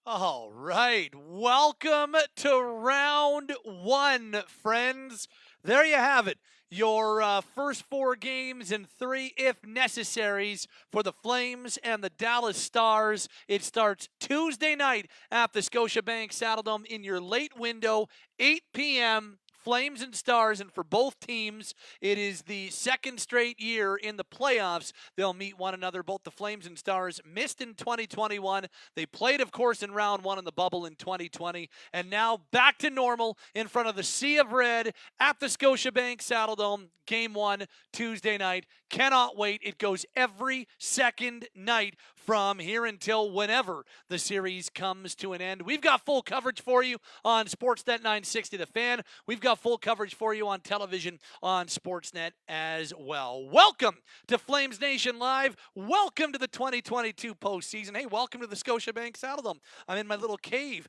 All right. Welcome to round one, friends. There you have it. Your first four games and three, if necessaries, for the Flames and the Dallas Stars. It starts Tuesday night at the Scotiabank Saddledome in your late window, 8 p.m. Flames and Stars, and for both teams, it is the second straight year in the playoffs they'll meet one another. Both the Flames and Stars missed in 2021. They played, of course, in round one in the bubble in 2020, and now back to normal in front of the Sea of Red at the Scotiabank Saddledome. Game one, Tuesday night. Cannot wait. It goes every second night from here until whenever the series comes to an end. We've got full coverage for you on Sportsnet 960 The Fan. We've got full coverage for you on television on Sportsnet as well. Welcome to Flames Nation Live. Welcome to the 2022 postseason. Hey, welcome to the Scotiabank Saddledome. I'm in my little cave.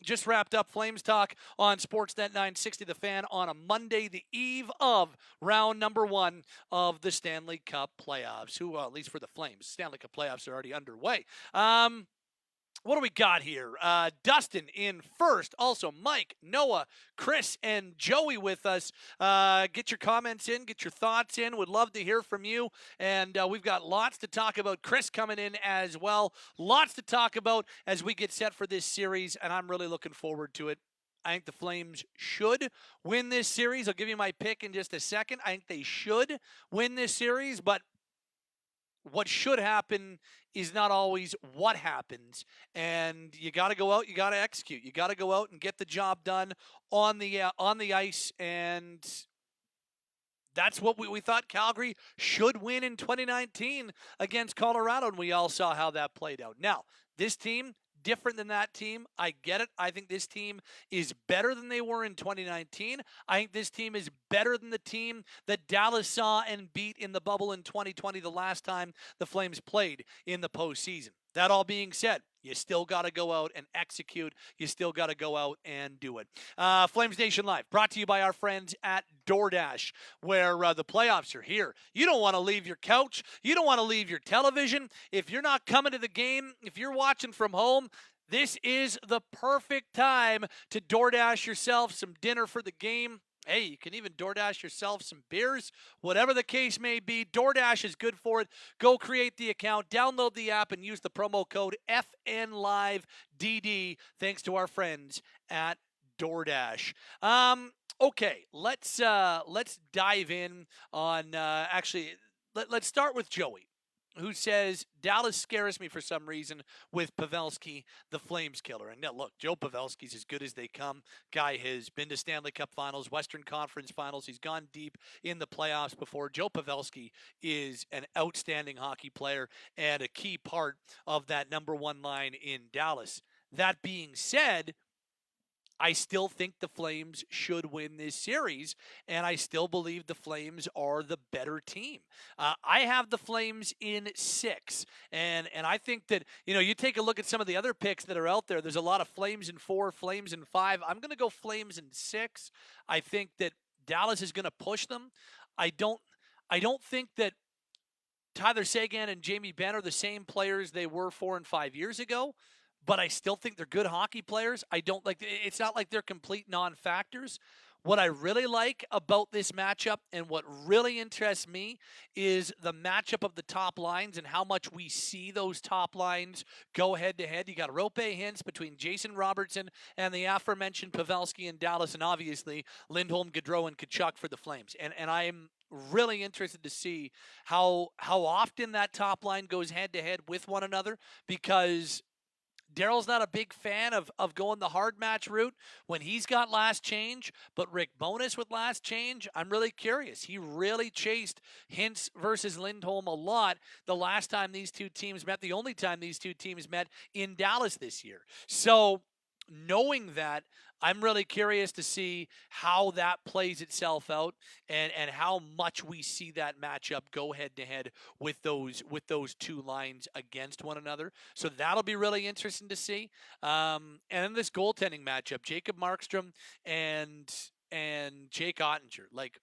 Just wrapped up Flames talk on Sportsnet 960 The Fan on a Monday, the eve of round number one of the Stanley Cup playoffs. At least for the Flames, Stanley Cup playoffs are already underway. What do we got here? Dustin in first. Also, Mike, Noah, Chris, and Joey with us. Get your comments in. Get your thoughts in. Would love to hear from you. And we've got lots to talk about. Chris coming in as well. Lots to talk about as we get set for this series, and I'm really looking forward to it. I think the Flames should win this series. I'll give you my pick in just a second. I think they should win this series, but what should happen is not always what happens, and you got to go out, you got to execute, you got to go out and get the job done on the ice, and that's what we thought Calgary should win in 2019 against Colorado, and we all saw how that played out. Now, this team, different than that team. I get it. I think this team is better than they were in 2019. I think this team is better than the team that Dallas saw and beat in the bubble in 2020, the last time the Flames played in the postseason. That all being said, you still got to go out and execute. You still got to go out and do it. Flames Nation Live, brought to you by our friends at DoorDash, where the playoffs are here. You don't want to leave your couch. You don't want to leave your television. If you're not coming to the game, if you're watching from home, this is the perfect time to DoorDash yourself some dinner for the game. Hey, you can even DoorDash yourself some beers, whatever the case may be. DoorDash is good for it. Go create the account, download the app, and use the promo code FNLiveDD. Thanks to our friends at DoorDash. Okay, let's dive in on let's start with Joey, who says Dallas scares me for some reason with Pavelski, the Flames killer. And now, look, Joe Pavelski's as good as they come. Guy has been to Stanley Cup Finals, Western Conference Finals. He's gone deep in the playoffs before. Joe Pavelski is an outstanding hockey player and a key part of that number one line in Dallas. That being said, I still think the Flames should win this series, and I still believe the Flames are the better team. I have the Flames in 6, and I think that, you take a look at some of the other picks that are out there. There's a lot of Flames in 4, Flames in 5. I'm going to go Flames in 6. I think that Dallas is going to push them. I don't think that Tyler Seguin and Jamie Benn are the same players they were 4 and 5 years ago. But I still think they're good hockey players. It's not like they're complete non-factors. What I really like about this matchup and what really interests me is the matchup of the top lines and how much we see those top lines go head-to-head. You got Rope Hintz between Jason Robertson and the aforementioned Pavelski in Dallas, and obviously Lindholm, Gaudreau, and Tkachuk for the Flames. And I am really interested to see how often that top line goes head-to-head with one another, because Daryl's not a big fan of going the hard match route when he's got last change, but Rick Bowness with last change, I'm really curious. He really chased Hintz versus Lindholm a lot the last time these two teams met, the only time these two teams met in Dallas this year. So knowing that, I'm really curious to see how that plays itself out and how much we see that matchup go head-to-head with those two lines against one another. So that'll be really interesting to see. And then this goaltending matchup, Jacob Markstrom and Jake Ottinger. Like,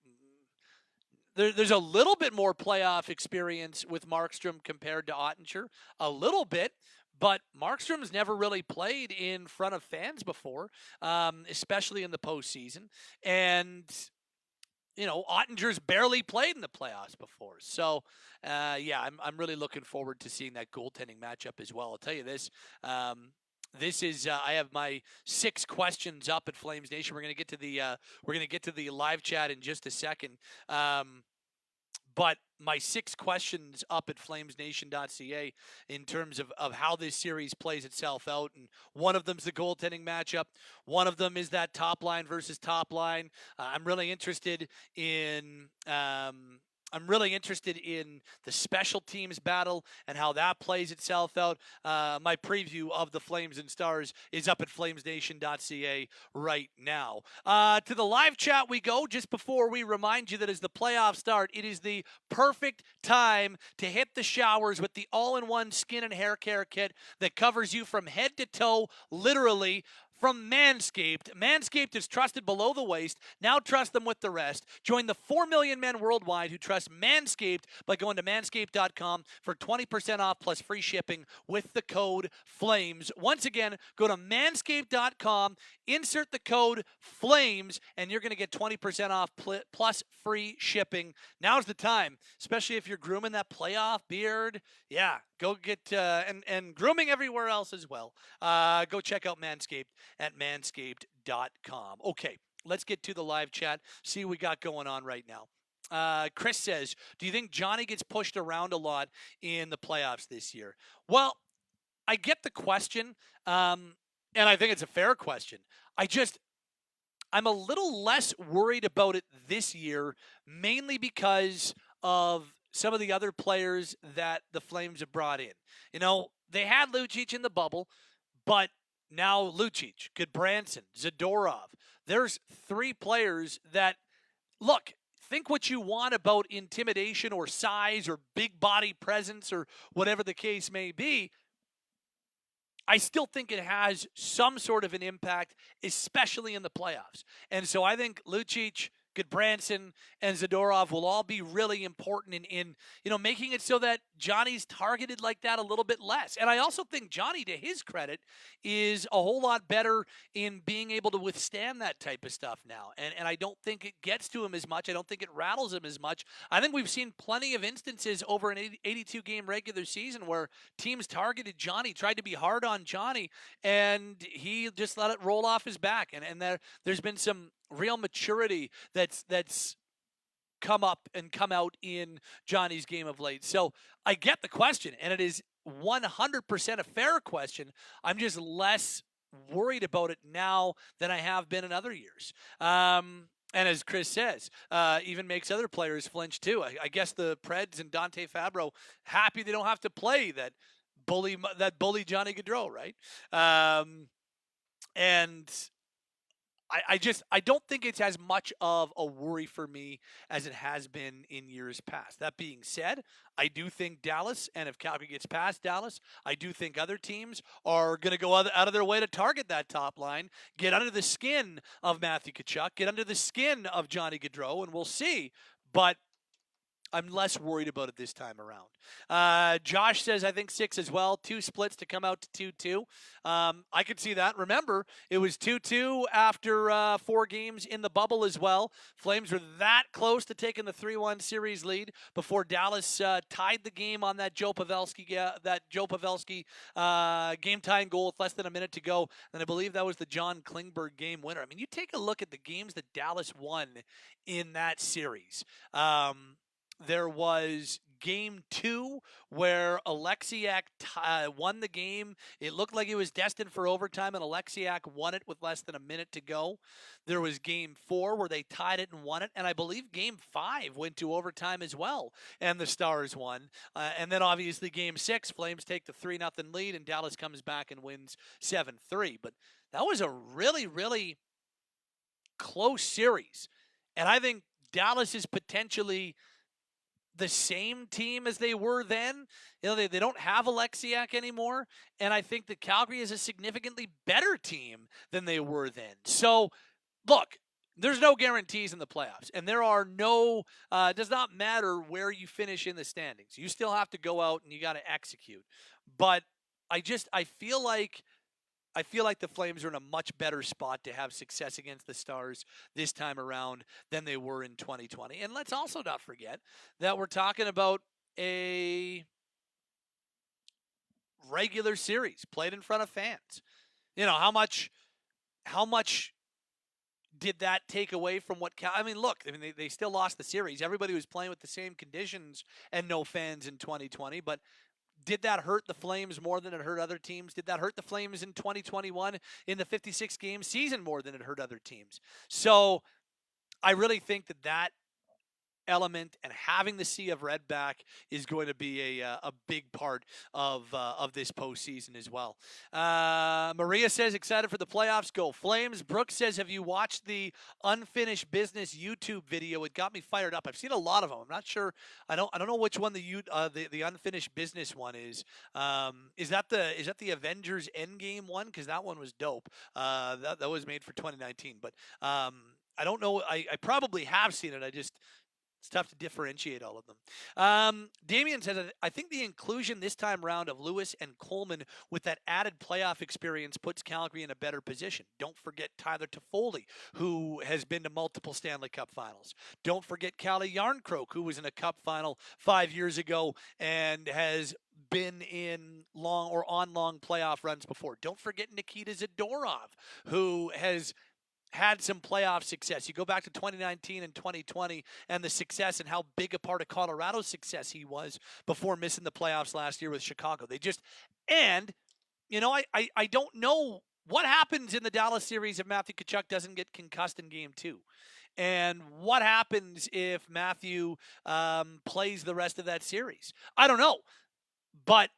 there's a little bit more playoff experience with Markstrom compared to Ottinger. A little bit. But Markstrom's never really played in front of fans before, especially in the postseason. And Ottinger's barely played in the playoffs before. So, I'm really looking forward to seeing that goaltending matchup as well. I'll tell you this. This is I have my 6 questions up at Flames Nation. We're gonna get to the live chat in just a second. But my 6 questions up at flamesnation.ca in terms of how this series plays itself out. And one of them is the goaltending matchup. One of them is that top line versus top line. I'm really interested in the special teams battle and how that plays itself out. My preview of the Flames and Stars is up at flamesnation.ca right now. To the live chat we go, just before we remind you that as the playoffs start, it is the perfect time to hit the showers with the all-in-one skin and hair care kit that covers you from head to toe, literally, from Manscaped. Manscaped is trusted below the waist. Now trust them with the rest. Join the 4 million men worldwide who trust Manscaped by going to manscaped.com for 20% off plus free shipping with the code FLAMES. Once again, go to manscaped.com, insert the code FLAMES, and you're going to get 20% off plus free shipping. Now's the time, especially if you're grooming that playoff beard. Yeah, go get and grooming everywhere else as well. Go check out Manscaped at manscaped.com. Okay, let's get to the live chat, see what we got going on right now. Chris says, do you think Johnny gets pushed around a lot in the playoffs this year? Well, I get the question, and I think it's a fair question. I'm a little less worried about it this year, mainly because of some of the other players that the Flames have brought in. They had Lucic in the bubble, but now Lucic, Goodbranson, Zadorov. There's 3 players that, look, think what you want about intimidation or size or big body presence or whatever the case may be. I still think it has some sort of an impact, especially in the playoffs. And so I think Lucic, Goodbranson, and Zadorov will all be really important in making it so that Johnny's targeted like that a little bit less. And I also think Johnny, to his credit, is a whole lot better in being able to withstand that type of stuff now. And I don't think it gets to him as much. I don't think it rattles him as much. I think we've seen plenty of instances over an 82-game regular season where teams targeted Johnny, tried to be hard on Johnny, and he just let it roll off his back. And there's been some real maturity that's come up and come out in Johnny's game of late. So I get the question, and it is 100% a fair question. I'm just less worried about it now than I have been in other years. And as Chris says, even makes other players flinch too. I guess the Preds and Dante Fabro happy they don't have to play that bully Johnny Gaudreau, right? And I don't think it's as much of a worry for me as it has been in years past. That being said, I do think Dallas, and if Calgary gets past Dallas, I do think other teams are going to go out of their way to target that top line, get under the skin of Matthew Tkachuk, get under the skin of Johnny Gaudreau, and we'll see. But I'm less worried about it this time around. Josh says, I think 6 as well. 2 splits to come out to 2-2. I could see that. Remember, it was 2-2 after 4 games in the bubble as well. Flames were that close to taking the 3-1 series lead before Dallas tied the game on that Joe Pavelski game-tying goal with less than a minute to go. And I believe that was the John Klingberg game winner. I mean, you take a look at the games that Dallas won in that series. There was game 2 where Alexiak won the game. It looked like it was destined for overtime, and Alexiak won it with less than a minute to go. There was game 4 where they tied it and won it, and I believe game 5 went to overtime as well, and the Stars won. And then obviously game 6, Flames take the 3-0 lead, and Dallas comes back and wins 7-3. But that was a really, really close series, and I think Dallas is potentially the same team as they were then. They don't have Alexiak anymore, and I think that Calgary is a significantly better team than they were then. So, look, there's no guarantees in the playoffs, and there are no it does not matter where you finish in the standings. You still have to go out and you got to execute. But I feel like the Flames are in a much better spot to have success against the Stars this time around than they were in 2020. And let's also not forget that we're talking about a regular series played in front of fans. You know, how much did that take away from what I mean, look, they still lost the series. Everybody was playing with the same conditions and no fans in 2020, but did that hurt the Flames more than it hurt other teams? Did that hurt the Flames in 2021 in the 56 game season more than it hurt other teams? So I really think that element and having the Sea of Red back is going to be a big part of this postseason as well. Maria says excited for the playoffs. Go Flames. Brooks says, have you watched the Unfinished Business YouTube video? It got me fired up. I've seen a lot of them. I'm not sure. I don't know which one the Unfinished Business one is. Is that the Avengers Endgame one? Because that one was dope. That was made for 2019, but I don't know. I probably have seen it. It's tough to differentiate all of them. Damien says, I think the inclusion this time round of Lewis and Coleman with that added playoff experience puts Calgary in a better position. Don't forget Tyler Toffoli, who has been to multiple Stanley Cup finals. Don't forget Calle Jarnkrok, who was in a Cup final 5 years ago and has been in long playoff runs before. Don't forget Nikita Zadorov, who has had some playoff success. You go back to 2019 and 2020 and the success and how big a part of Colorado's success he was before missing the playoffs last year with Chicago. I don't know what happens in the Dallas series if Matthew Tkachuk doesn't get concussed in game 2. And what happens if Matthew plays the rest of that series? I don't know. But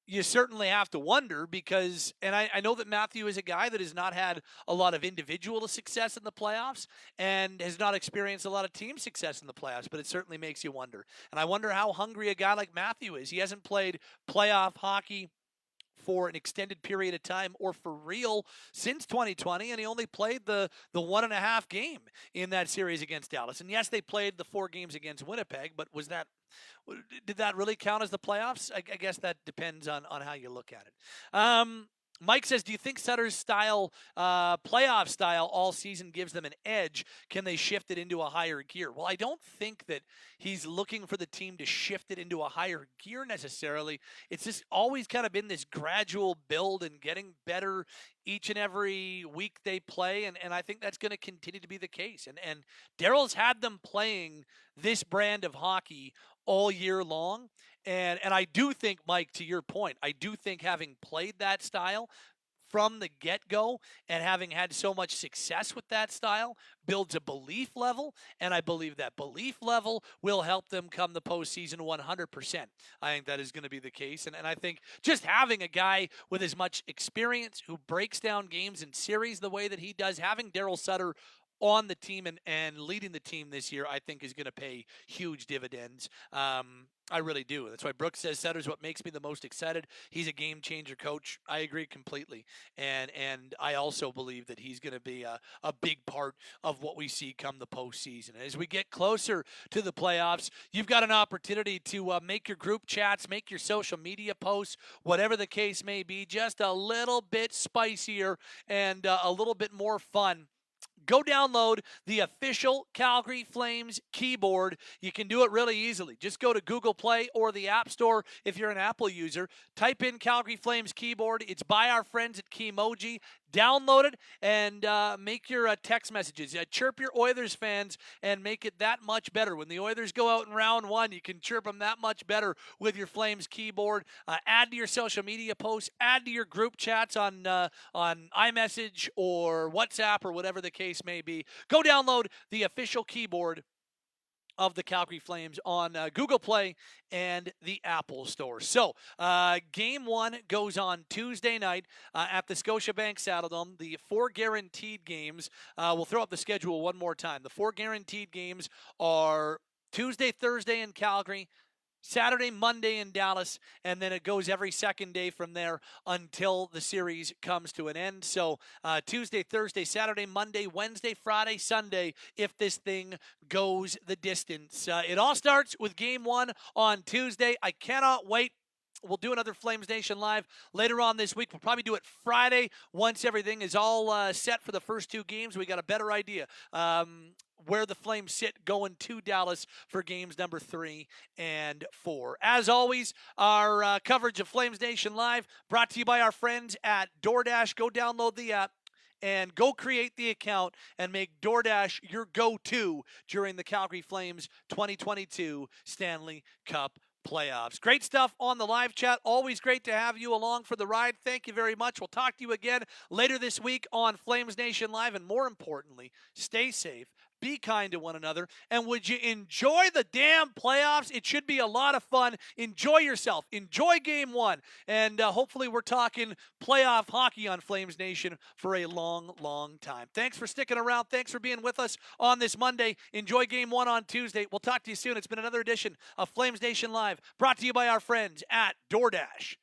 you certainly have to wonder because, and I know that Matthew is a guy that has not had a lot of individual success in the playoffs and has not experienced a lot of team success in the playoffs, but it certainly makes you wonder. And I wonder how hungry a guy like Matthew is. He hasn't played playoff hockey for an extended period of time or for real since 2020, and he only played the 1.5 game in that series against Dallas. And yes, they played the 4 games against Winnipeg, but did that really count as the playoffs? I guess that depends on how you look at it. Mike says, do you think Sutter's style, playoff style all season gives them an edge? Can they shift it into a higher gear? Well, I don't think that he's looking for the team to shift it into a higher gear necessarily. It's just always kind of been this gradual build and getting better each and every week they play, and I think that's going to continue to be the case. And Daryl's had them playing this brand of hockey all year long. And I do think, Mike, to your point, I do think having played that style from the get-go and having had so much success with that style builds a belief level, and I believe that belief level will help them come the postseason 100%. I think that is going to be the case, and I think just having a guy with as much experience who breaks down games and series the way that he does, having Daryl Sutter on the team and leading the team this year, I think is going to pay huge dividends. I really do. That's why Brooks says Sutter's what makes me the most excited. He's a game changer coach. I agree completely. And I also believe that he's going to be a big part of what we see come the postseason. As we get closer to the playoffs, you've got an opportunity to make your group chats, make your social media posts, whatever the case may be, just a little bit spicier and a little bit more fun. Go download the official Calgary Flames keyboard. You can do it really easily. Just go to Google Play or the App Store if you're an Apple user. Type in Calgary Flames keyboard. It's by our friends at Keymoji. Download it and make your text messages. Chirp your Oilers fans and make it that much better. When the Oilers go out in round 1, you can chirp them that much better with your Flames keyboard. Add to your social media posts. Add to your group chats on iMessage or WhatsApp or whatever the case may be. Go download the official keyboard of the Calgary Flames on Google Play and the Apple Store. So, Game 1 goes on Tuesday night at the Scotiabank Saddledome. The 4 guaranteed games, we'll throw up the schedule one more time. The 4 guaranteed games are Tuesday, Thursday in Calgary, Saturday, Monday in Dallas, and then it goes every second day from there until the series comes to an end. So Tuesday, Thursday, Saturday, Monday, Wednesday, Friday, Sunday, if this thing goes the distance. It all starts with Game 1 on Tuesday. I cannot wait. we'll do another Flames Nation Live later on this week. We'll probably do it Friday once everything is all set for the first two games. We got a better idea where the Flames sit going to Dallas for games number 3 and 4. As always, our coverage of Flames Nation Live brought to you by our friends at DoorDash. Go download the app and go create the account and make DoorDash your go-to during the Calgary Flames 2022 Stanley Cup playoffs. Great stuff on the live chat. Always great to have you along for the ride. Thank you very much. We'll talk to you again later this week on Flames Nation Live. And more importantly, stay safe. Be kind to one another. And would you enjoy the damn playoffs? It should be a lot of fun. Enjoy yourself. Enjoy game 1. And hopefully we're talking playoff hockey on Flames Nation for a long, long time. Thanks for sticking around. Thanks for being with us on this Monday. Enjoy game 1 on Tuesday. We'll talk to you soon. It's been another edition of Flames Nation Live, brought to you by our friends at DoorDash.